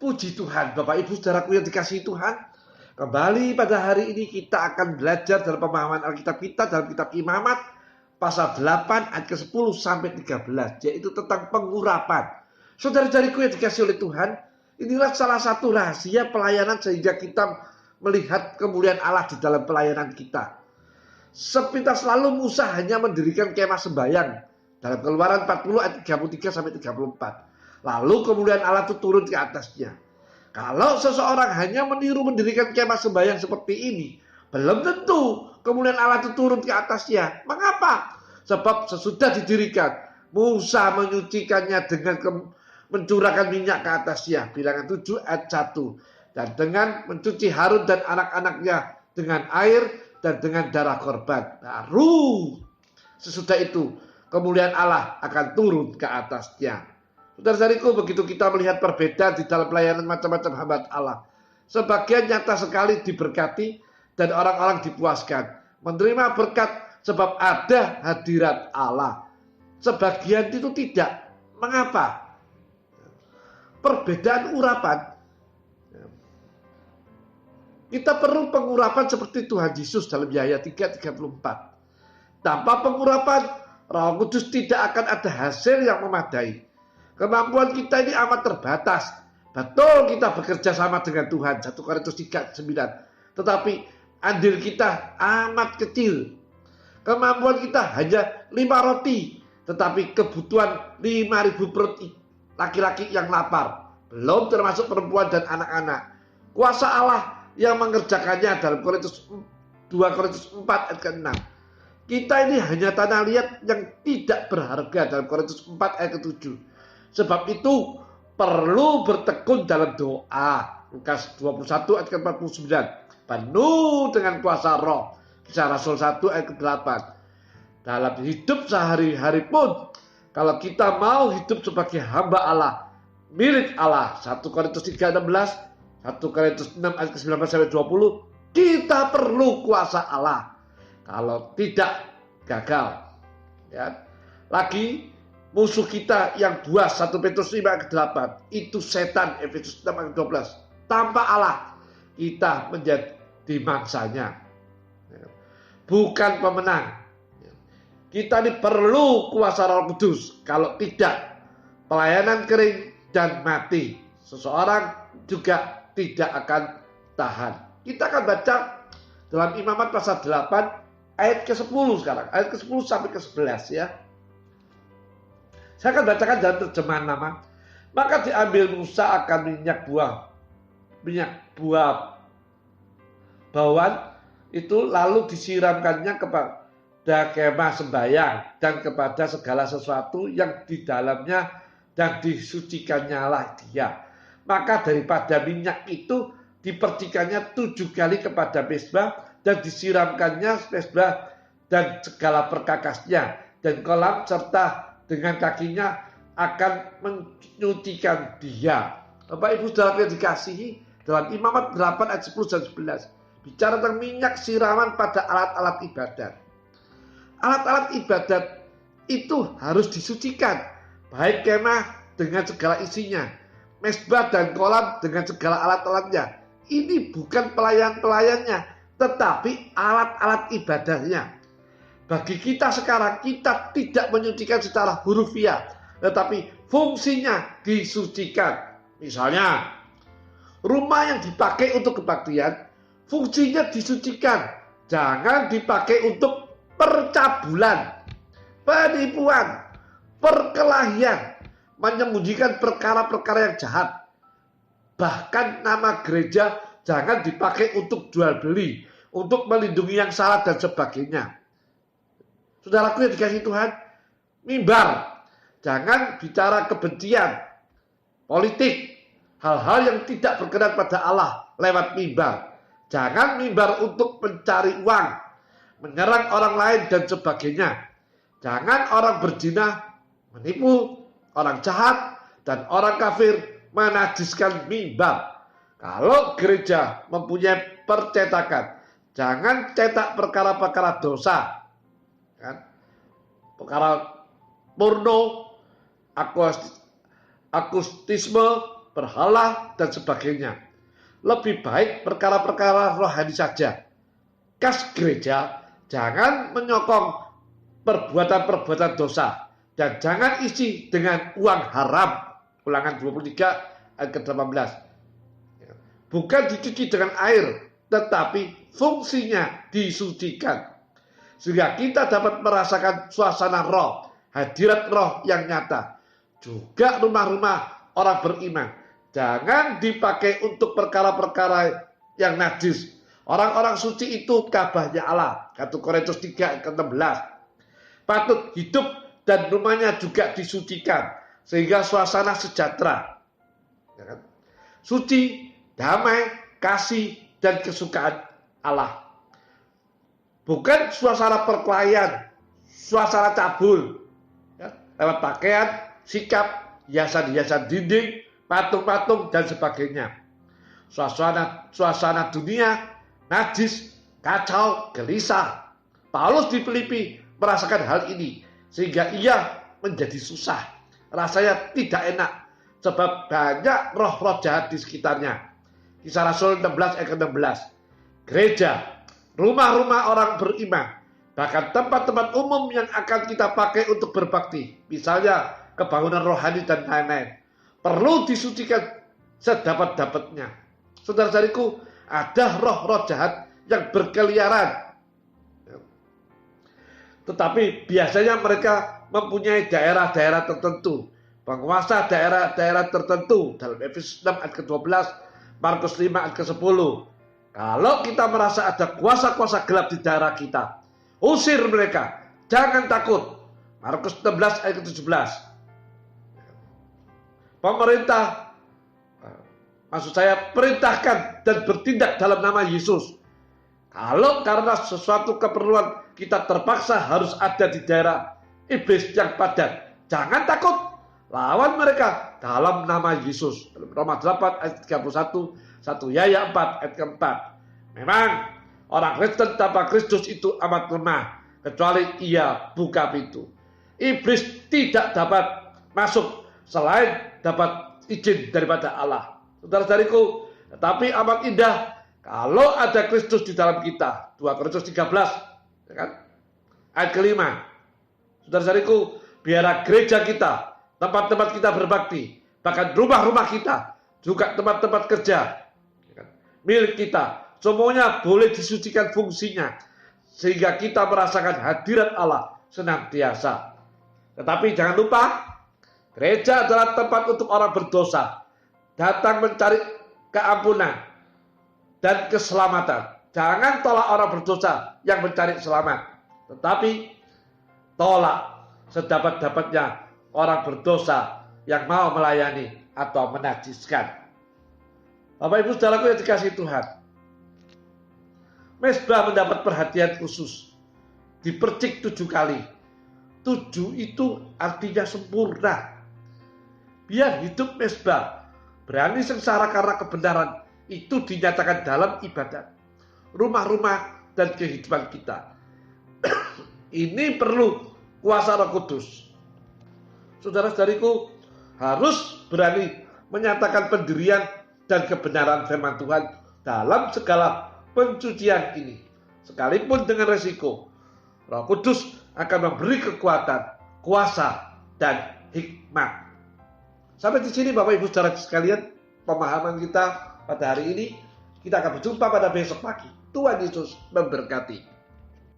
Puji Tuhan, Bapak Ibu saudaraku yang dikasihi Tuhan. Kembali pada hari ini kita akan belajar dalam pemahaman Alkitab kita dalam kitab Imamat pasal 8 ayat ke-10 sampai 13, yaitu tentang pengurapan. Saudara-saudariku yang dikasihi oleh Tuhan, inilah salah satu rahasia pelayanan sehingga kita melihat kemuliaan Allah di dalam pelayanan kita. Sepintas lalu Musa hanya mendirikan kemah sembahyang dalam Keluaran 40 ayat 33 sampai 34. Lalu kemuliaan Allah itu turun ke atasnya. Kalau seseorang hanya meniru mendirikan kemah sembahyang seperti ini, belum tentu kemuliaan Allah itu turun ke atasnya. Mengapa? Sebab sesudah didirikan, Musa menyucikannya dengan mencurahkan minyak ke atasnya. Bilangan 7 ayat 1. Dan dengan mencuci Harun dan anak-anaknya dengan air dan dengan darah korban. Baru sesudah itu kemuliaan Allah akan turun ke atasnya. Saudara-saudariku, begitu kita melihat perbedaan di dalam pelayanan macam-macam hamba Allah, sebagian nyata sekali diberkati dan orang-orang dipuaskan, menerima berkat sebab ada hadirat Allah. Sebagian itu tidak. Mengapa? Perbedaan urapan. Kita perlu pengurapan seperti Tuhan Yesus dalam Yahya 3:34. Tanpa pengurapan, Roh Kudus tidak akan ada hasil yang memadai. Kemampuan kita ini amat terbatas. Betul kita bekerja sama dengan Tuhan, 1 Korintus 3:9. Tetapi andil kita amat kecil. Kemampuan kita hanya 5 roti. Tetapi kebutuhan 5.000 perut laki-laki yang lapar. Belum termasuk perempuan dan anak-anak. Kuasa Allah yang mengerjakannya dalam 2 Korintus 4 ayat ke-6. Kita ini hanya tanah liat yang tidak berharga dalam Korintus 4 ayat ke-7. Sebab itu perlu bertekun dalam doa. Lukas 21 ayat ke-49. Penuh dengan kuasa roh. Kisah Rasul 1 ayat ke-8. Dalam hidup sehari-hari pun, kalau kita mau hidup sebagai hamba Allah, milik Allah, 1 Korintus 3:16, 1 Korintus 6 ayat ke-19 sampai 20, kita perlu kuasa Allah. Kalau tidak, gagal. Ya. Lagi, musuh kita yang buas, 1 Petrus 5 ayat ke-8, itu setan, Efesus 6 ayat 12. Tanpa Allah, kita menjadi mangsanya. Bukan pemenang. Kita ini perlu kuasa Roh Kudus. Kalau tidak, pelayanan kering dan mati. Seseorang juga tidak akan tahan. Kita akan baca dalam Imamat pasal 8 ayat ke-10 sekarang. Ayat ke-10 sampai ke-11 ya. Saya akan bacakan dalam terjemahan lama. Maka diambil Musa akan minyak buah bawang itu, lalu disiramkannya kepada kemah sembahyang dan kepada segala sesuatu yang di dalamnya, dan disucikannya lah dia. Maka daripada minyak itu dipercikannya 7 kali kepada mezbah dan disiramkannya mezbah dan segala perkakasnya dan kolam serta dengan kakinya akan menyucikan dia. Bapak Ibu saudara yang dikasihi, dalam Imamat 8 ayat 10 dan 11 bicara tentang minyak siraman pada alat-alat ibadat. Alat-alat ibadat itu harus disucikan, baik kemah dengan segala isinya, mezbah dan kolam dengan segala alat-alatnya. Ini bukan pelayan-pelayannya, tetapi alat-alat ibadahnya. Bagi kita sekarang, kita tidak menyucikan secara hurufiah, tetapi fungsinya disucikan. Misalnya, rumah yang dipakai untuk kebaktian, fungsinya disucikan. Jangan dipakai untuk percabulan, penipuan, perkelahian, menyembunyikan perkara-perkara yang jahat. Bahkan nama gereja jangan dipakai untuk jual beli, untuk melindungi yang salah dan sebagainya. Saudaraku yang dikasihi Tuhan, mimbar, jangan bicara kebencian, politik, hal-hal yang tidak berkenan pada Allah lewat mimbar. Jangan mimbar untuk mencari uang, menyerang orang lain dan sebagainya. Jangan orang berzina, menipu, orang jahat, dan orang kafir menajiskan mimbar. Kalau gereja mempunyai percetakan, jangan cetak perkara-perkara dosa. Kan? Perkara porno, akustisme, berhala, dan sebagainya. Lebih baik perkara-perkara rohani saja. Kas gereja, jangan menyokong perbuatan-perbuatan dosa. Dan jangan isi dengan uang haram. Ulangan 23 ayat ke-18. Bukan dicuci dengan air, tetapi fungsinya disucikan. Sehingga kita dapat merasakan suasana roh, hadirat roh yang nyata. Juga rumah-rumah orang beriman. Jangan dipakai untuk perkara-perkara yang najis. Orang-orang suci itu kabahnya Allah. 1 Korintus 3 ayat ke-16. Patut hidup dan rumahnya juga disucikan. Sehingga suasana sejahtera. Suci, damai, kasih, dan kesukaan Allah. Bukan suasana perkelahian, suasana cabul. Lewat pakaian, sikap, hiasan-hiasan dinding, patung-patung, dan sebagainya. Suasana dunia, najis, kacau, gelisah. Paulus di Filipi merasakan hal ini, sehingga ia menjadi susah. Rasanya tidak enak, sebab banyak roh-roh jahat di sekitarnya. Kisah Rasul 16 ayat 16. Gereja, rumah-rumah orang beriman, bahkan tempat-tempat umum yang akan kita pakai untuk berbakti, misalnya kebangunan rohani dan lain-lain, perlu disucikan sedapat-dapatnya. Saudara-saudariku, ada roh-roh jahat yang berkeliaran. Tetapi biasanya mereka mempunyai daerah-daerah tertentu, penguasa daerah-daerah tertentu dalam Efesus 6 ayat ke-12, Markus 5 ayat ke-10. Kalau kita merasa ada kuasa-kuasa gelap di daerah kita, usir mereka, jangan takut. Markus 16 ayat ke-17. Pemerintah, maksud saya, perintahkan dan bertindak dalam nama Yesus. Kalau karena sesuatu keperluan kita terpaksa harus ada di daerah iblis yang padat, jangan takut. Lawan mereka dalam nama Yesus. Roma 8 ayat 31, 1 Yahya 4 ayat ke-4. Memang orang Kristen tanpa Kristus itu amat lemah, kecuali ia buka pintu. Iblis tidak dapat masuk selain dapat izin daripada Allah. Saudara-saudariku, tetapi amat indah kalau ada Kristus di dalam kita. 2 Korintus 13, ya kan? Ayat ke-5. Saudara-saudariku, biarlah gereja kita, tempat-tempat kita berbakti, bahkan rumah-rumah kita, juga tempat-tempat kerja, milik kita, semuanya boleh disucikan fungsinya, sehingga kita merasakan hadirat Allah senantiasa. Tetapi jangan lupa, gereja adalah tempat untuk orang berdosa, datang mencari keampunan dan keselamatan. Jangan tolak orang berdosa yang mencari selamat, tetapi tolak sedapat-dapatnya orang berdosa yang mau melayani atau menajiskan. Bapak Ibu saudaraku yang dikasihi Tuhan, mezbah mendapat perhatian khusus, dipercik 7 kali. 7 itu artinya sempurna. Biar hidup mezbah berani sengsara karena kebenaran itu dinyatakan dalam ibadat, rumah-rumah, dan kehidupan kita. Ini perlu kuasa Roh Kudus. Saudara-saudariku harus berani menyatakan pendirian dan kebenaran firman Tuhan dalam segala pencucian ini. Sekalipun dengan resiko, Roh Kudus akan memberi kekuatan, kuasa, dan hikmat. Sampai di sini Bapak Ibu saudara sekalian, pemahaman kita pada hari ini. Kita akan berjumpa pada besok pagi. Tuhan Yesus memberkati.